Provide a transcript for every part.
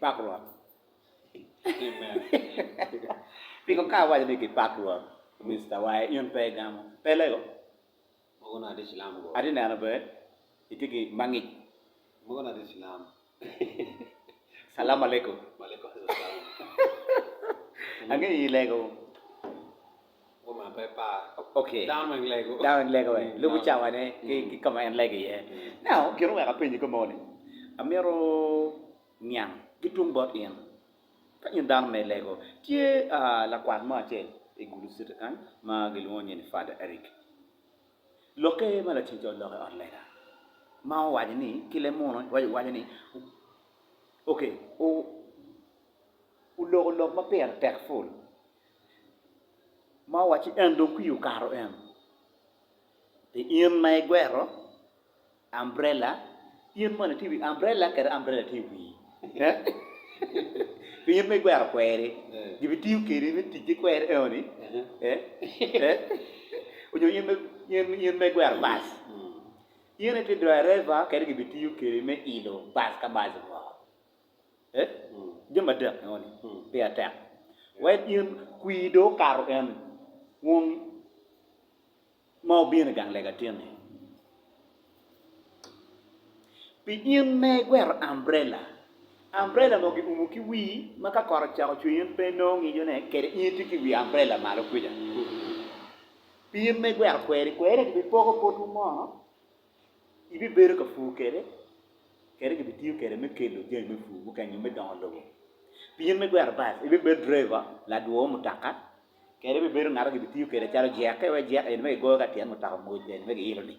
pakruan. Piko kawa ni ki pakruan. Mr. Why yun pe gamo. Pele go. Mogona de Islam go. Adi na be. Itiki mangi. Mogona de Islam. Salam alaikum. Walaikum salam. Ange ilego. Goma pepa. Okay. Down lego. Down lego eh. Lu chawa ne ki kama en lego ye. Now, kiro ga penji ko moni. Amero nyang kitung bot in. Ka yin down me lego. Tie la kwan ma che e gulu sit kan ma gilu ni Father Eric. Loke mala chinjo loke on lega. Ma waji ni kile mono waji ni. Okay. U lo ma per tek full. Ma wachi endo ku yu karo en. Te in mai guero umbrella in mana TV umbrella kera umbrella TV. In mai guero kwere. Gibi tiu kere mi tiji kwere oni. Unyo in mai guero bas. In te driver kere gibi tiu kere me ilo bas ka bas wa. Jema dak oni. Pe attack. Wait in kuido karo en. Wong mau bien gang lega tiene. Pi in me guer umbrella. Umbrella mo ki umuki wi maka kor cha ko yin pe no ngi jone kere in ti ki wi umbrella malo kuja. Pi in me guer kwere ki poko potu mo. Ibi bere ka fu kere ki bitiu kere me kelo je me fu bu kan me don logo. Pi in me guer bas ibi be driver la duo mutaka. Kere be beru ngara gibi tiu kere charo jeka we jeka en me go ga tian mutaka mo je me ilo ni.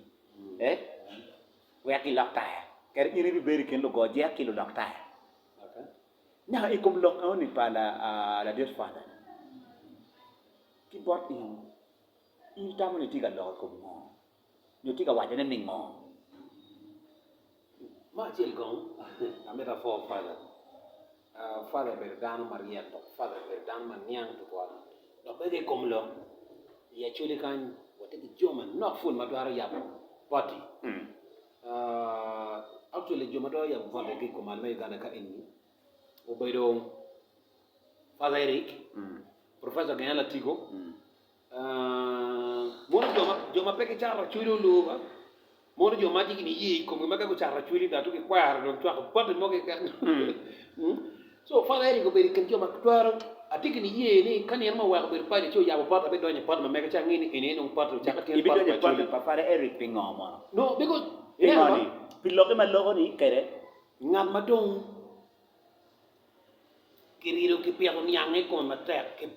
We ki lokta. Kere ini be beru ken lo go jeka ki lo lokta. Okay. Na e kom lok oni pa la Dear Father. Ki bot in tamu ni tiga lo ko mo. Ni tiga wa jene ning mo. Ma chel gong. Ameta for father. Father Berdano Maria to Father Berdano Maniang to kwa. No bege komlo ya chuli kan wataki joma not full madwaro ya party actually joma do ya vale ke komal me gana ka enni o baydo Father Eric Professor Ganyala Tigo mono joma peke charra chuli luba mono joma digi ni yi ko maka ko charra chuli da to ke kwar do to ko party mo ke kan so Father Eric o baydo kan joma twaro atiki ni ye ni kan yerma wa ko pa ni cho ya pa be do ni pa me ka changi ni ene no pa to chaka ken pa pa Father Eric pingoma. No because ni piloke ma logo ni kere ngam madong kiriro ki pia ko nyange ko ma tek ke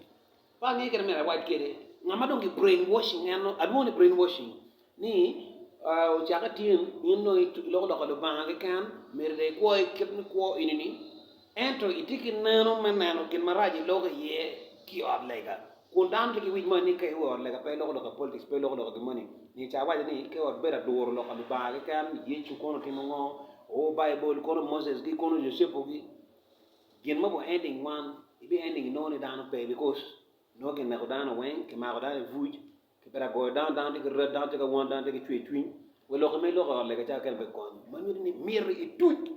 pa ngi kere me wa kere ngam madong ki brainwashing no admo ni brainwashing ni o chaka tin no logo do ba ga kan mere de ko ke ko ini ento itiki nano manano kin maraji logo ye ki or lega kundan ki wi mani kay or lega pe logo politics pe logo money ni chawa ni ke or bera dor logo ba ga kan ye chu kono timongo o bible kono Moses gi kono Joseph gi gen mabo ending one ibi ending no ni down pe because no gen na ko down wen ke ma ko down vuj ke bera go down ke red down ke one down ke twin we logo me logo lega cha kel be kon man ni mir i tut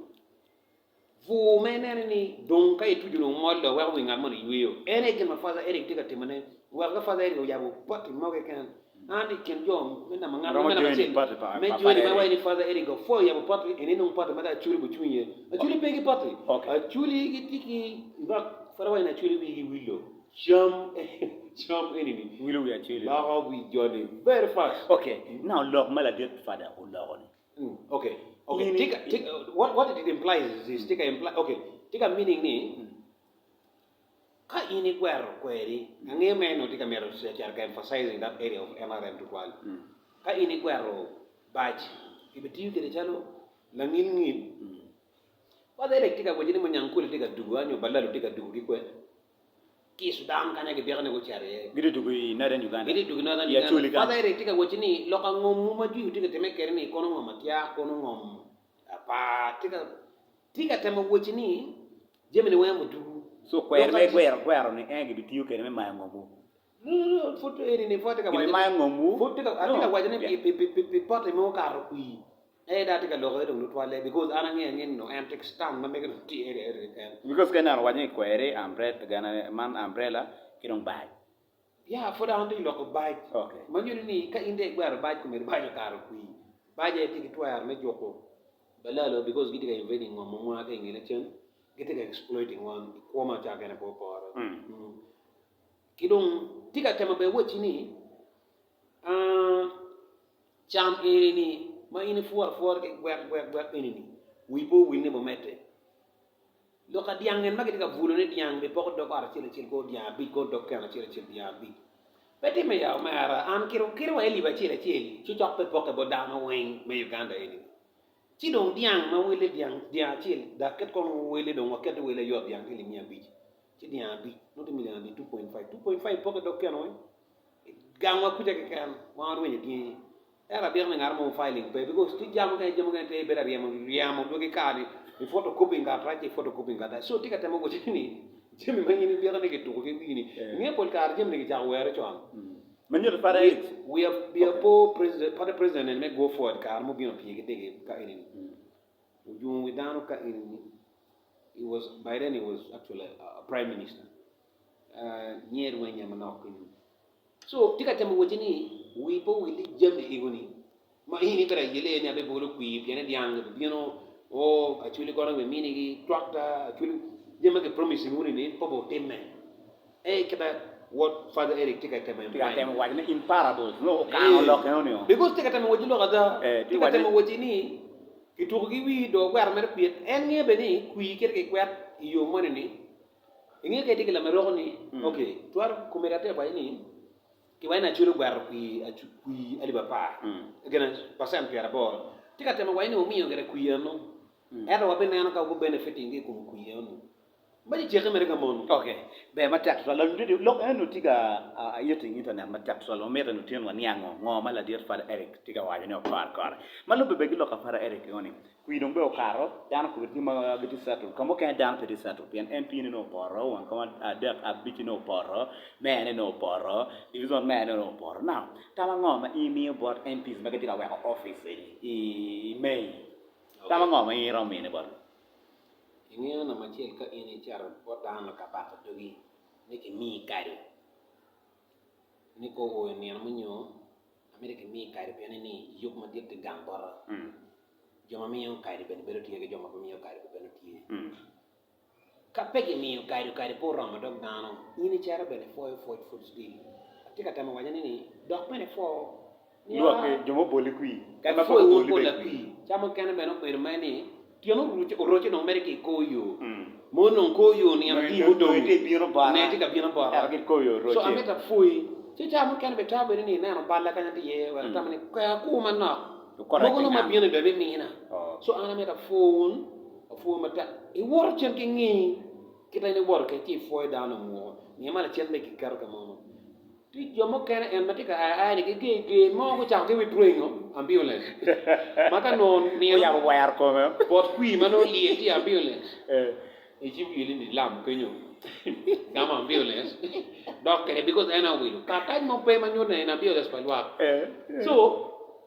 fu menene ni don kay tujuno moddo wa wi ngal mon yuyo ene ke ma Father Eric tika timane wa ga Father Eric ya bo pati mo ke kan ani ken jom mena manga mena me jori ma wa ni Father Eric go fo ya bo pati ene no pati ma da churi bu chunye a churi pegi pati a churi gi tiki ba fara wa na churi wi willo jam ene ni willo ya churi la ho wi jodi very fast. Okay, now look mala Dear Father o logo ni. Okay. Take what it implies is take imply okay take a meaning ni ka ini query nge me no take mero se char ka emphasizing that area of MRM to kwal ka ini quero badge ibeti ke chalo la ngin wa de tika go jini mo nyankule tika dugu anyo balalu tika dugu ki kwe ki Sudan kanya ke bierne go chare gidi dugu Northern Uganda ya chuli kan wa de tika go jini loka ngom ma ju tika teme kerni kono ngom tia kono ngom apa tika tema go jini jemene wa mo dugu so guero ni engi bitiu ke me ma ngombu no foto eri ni foto ka wajini ma ngombu foto ka atika wajini pi pote mo ka ro kui da tika logo do no toile because ana ngi no antique stand ma me ti eri because kana wanye kwere umbrella gana man umbrella kinong bag. Ya for down the local bike. Okay. Man you ni ka inde gwar bike ko mer bike karo kui. Bike ti kitwa me joko. Balalo because gitiga invading one mo aka ngile chen. Gitiga exploiting one ko ma cha gana po por. Kidong tiga tema be wochi ni cham ere ni ma ini fuar ke gwar ini ni. Wipo winne bo mete. Loka diangen magi diga vulone diang be poko do ar chile chile ko dia bi ko do kana chile chile dia bi. Beti me ya mara an kiro wa eli ba chile chile. Chu chok pe poko bo dama wen me Uganda ini. Chi dong diang ma wele diang dia chile da ket ko wele dong wa ket wele yo diang ili mia bi. Chi dia bi no te million bi 2.5 poko do kana wen. Gangwa kuja ke kan wa ro ni di. Era bir ngar mo filing pe because ti jamu ke te bera riamo do ke kadi i photocopy ngata ke photocopy ngata so tika temo go tini jemi mangini bir ne ke to ke ni nge pol kar jemi ne ja were chon Manyo para we have be a po president para president and me go forward kar mo bino pie ke te ka ini ujung we down ka ini it was by then he was actually a prime minister nyer wenya manok so tika temo go tini we po we jemi igoni ma ini tara yele ne abe bolo kui piene diang bino oh actually gonna be meaning tractor actually jema ke promise nguni ni pobo temme kada what father Eric tika temme wajne in parables no ka lo ke no because tika temme wajilo kada tika temme wajini kitugi wi do gwar mer piet enye be ni kui ke kwat yo mone ni ngi ke tika la mero ni okay twar kumerate ba ni ki wayna chulo gwar kui ali bapa gena pasam piara bor tika temme wayne o miyo gere kui no era wa benana ka go benefiting ke kum kuyen bali jeke mere gamon okay be matak so la ndi lo eno tiga yeting internet matak so lo meta no tien wa niango ngoma la dir far Eric tiga wa ne par kar malo be gilo ka far Eric ngoni kuidong be o karo dan ko ti ma gati satu kamo kan dan pe satu pien MP no poro wan kama adak abiti no poro me no poro division me no poro now tama ngoma email board MPs magati ka wa office i mail tama ngoma i ro mi ne bor ini na machel ka ini char botan ka ba to gi ni ke mi kari ni ko o ni amunyo amerika mi kari pe ni yuk ma dit gambara joma mi yon kari ben bero tie joma mi yon kari ben tie ka pege mi yon kari po rama dog dano ini char ben fo foot still tika tama wajani ni dog ben fo ni wa ke jomo boli kui ka ma fo boli kui chama kana ben o per mani tiano roche no mereke koyo mono koyo ni am di hodo te biro ba ne tika biro ba ke koyo roche so ameta foi ti chama kan be tabe ni na no balla kan ti ye wa tamani ka ku man na ko no ma biro be mi na so ana meta fo mata e wor chen ke ngi kita ni wor ke ti foi da no mo ni ma la chen be ki kar ka mo ti jomo kan en matika a ni ke mo ko chang ke we bring ambulance maka no ni ya wire ko me bot qui mano li ti ambulance e ci bi ni lam ko ñu gama ambulance donc because ana wilu ka taj mo pe ma ñu ne na ambulance pa lwa so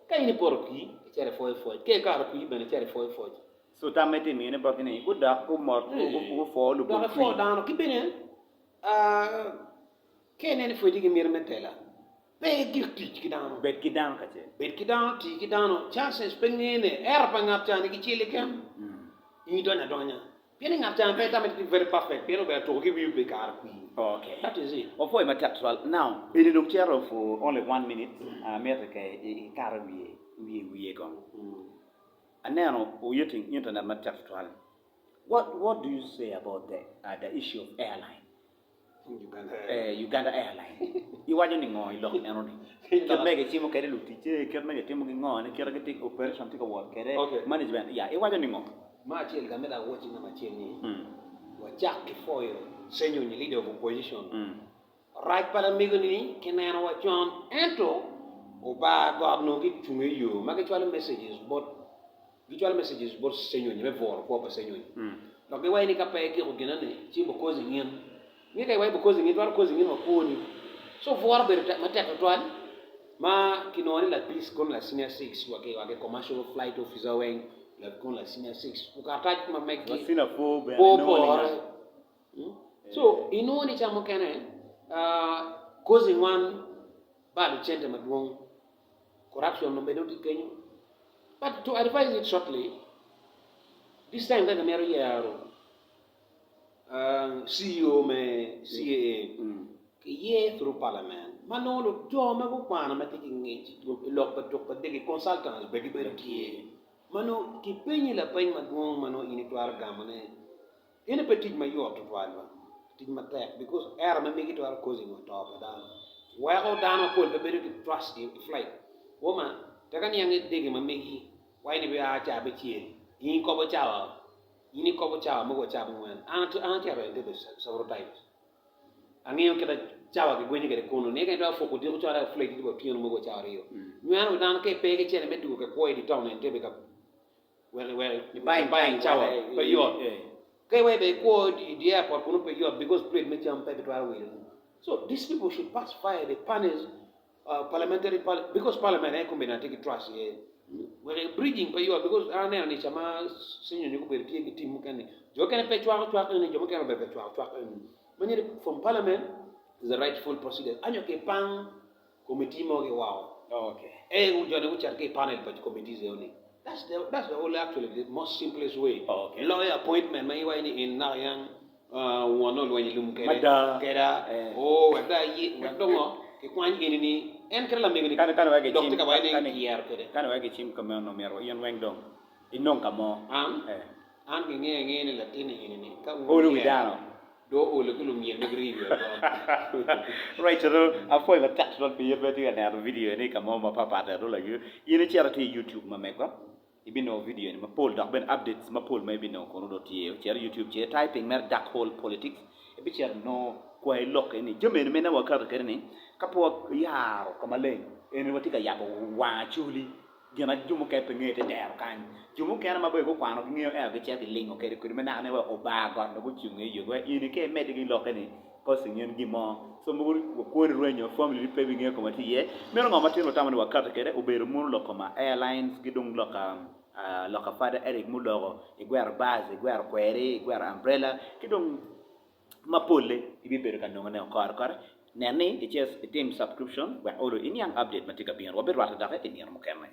kay ni por qui cere foi ke ka ko ben cere foi so ta meti mi ne ba ni ku da ku mo ku fo lu do fo da no ki benen kenen foi digi mir metela be girti ki dano bet ki dan ka che bet ki dano ti ki dano chances pengene erpa ngapta ni ki chile kam ni dona pieni ngapta pe ta met very perfect pieno be to give you be kar kui okay that is it of why matak now it don't care for only 1 minute america e kar we go and now we using internet matak what do you say about the issue of airline Uganda Airline. Iwaje ni ngo ilo eno ni. Kemege chimo kere lutiche, kemege timo ngo ne kere ke operation tika work kere management. Yeah, iwaje ni ngo. Ma chiel gamela watching na chiel ni. Wa jack foyo senyo ni leader of opposition. Right para migo ni kenana wa John ento oba governor ki tume yo. Mage chwala messages but senyo ni me vor ko ba senyo ni. Donc way ni kapay ki ko ginane chi bo cause ngien. Ni kay way because ngi twar cause ngi no koni so for be matek twal ma kinoni la police kon la senior 6 wake commercial flight officer wen la kon la senior 6 ukata ma make senior 4 be no So inoni chamo kene causing one bad change maduong corruption no bedo Kenya. But to advise it shortly, this time that America yaro CEO me CAA ke ye through parliament manolo jo ma ko kwana ma tiki ngi lok pa tok pa de consultants be be tie mano ki penyi la peny maduong mano ini twar gamane ene petit ma yo to twalwa tig ma tek because era ma migi twar causing on top da wa ko dano ko be be to trust in flight woman takan yang dege ma migi wa ni be a cha be tie yin ko bo chawa ini ko bo chawa mo go chawa ngwan an cha be de several times angin kita chawa ke gwenye ke kono ne ke do foko di ko chawa flight di bo piano mo go chawa rio nyano dan ke pe ke chene me du ke ko di town en tebe ka well buying chawa pe yo ke we be ko di airport kono pe yo because plate me cham pe to our so these people should pacify the panels because parliament e kombina take trust we bridging pe yo because ane ni chama sinyo ni ko be tie ki tim kan jo kan pe chwa ni jo kan be pe chwa when from parliament is the rightful procedure anyo ke pan committee mo ke wow Okay. e jo ne ucha ke panel but committees only that's the only actually the most simplest way Okay. lawyer appointment mai wa ni in na yang wono lo ni lum Mada. kera o wada yi wada ngo ke kwan ini ni en kera la me ni Kan wa ke doctor chim ka wa ni kier kere kan wa ke chim ka no mero yen weng dong inong ka mo an ke nge ni latini ini ka olu widano do o le kulum yen negri right so a foi va tax not be better na video ni ka mo ma papa ta ro la yu yin charity YouTube ma me ko ibino video ni ma poll dak ben updates ma poll may bino ko do tie cher YouTube che typing mer dark hole politics e bi cher no ko ay lok ni jeme ni mena wa ka ka ni ka po yaro ka malen en wati ka yabo wa chuli gena jumu ke pengete der kan jumu ke na mabe ko kwano ngio e ke che bi lingo ke ko mena ne wa obago no ku chunge yo wa ini ke med gi lok ni ko singen gi mo so mo ko renyo family pe bi ngio ko mati ye mero ngama tino tamani wa ka ke o beru mun lok ma airlines gi dung loka loka fada Eric Mulogo iguer base iguer query iguer umbrella ki dung mapolle ibi beru kan ngone kor nene it is a team subscription wa oro in yang update matika bian wa beru ata da in yang mo kemme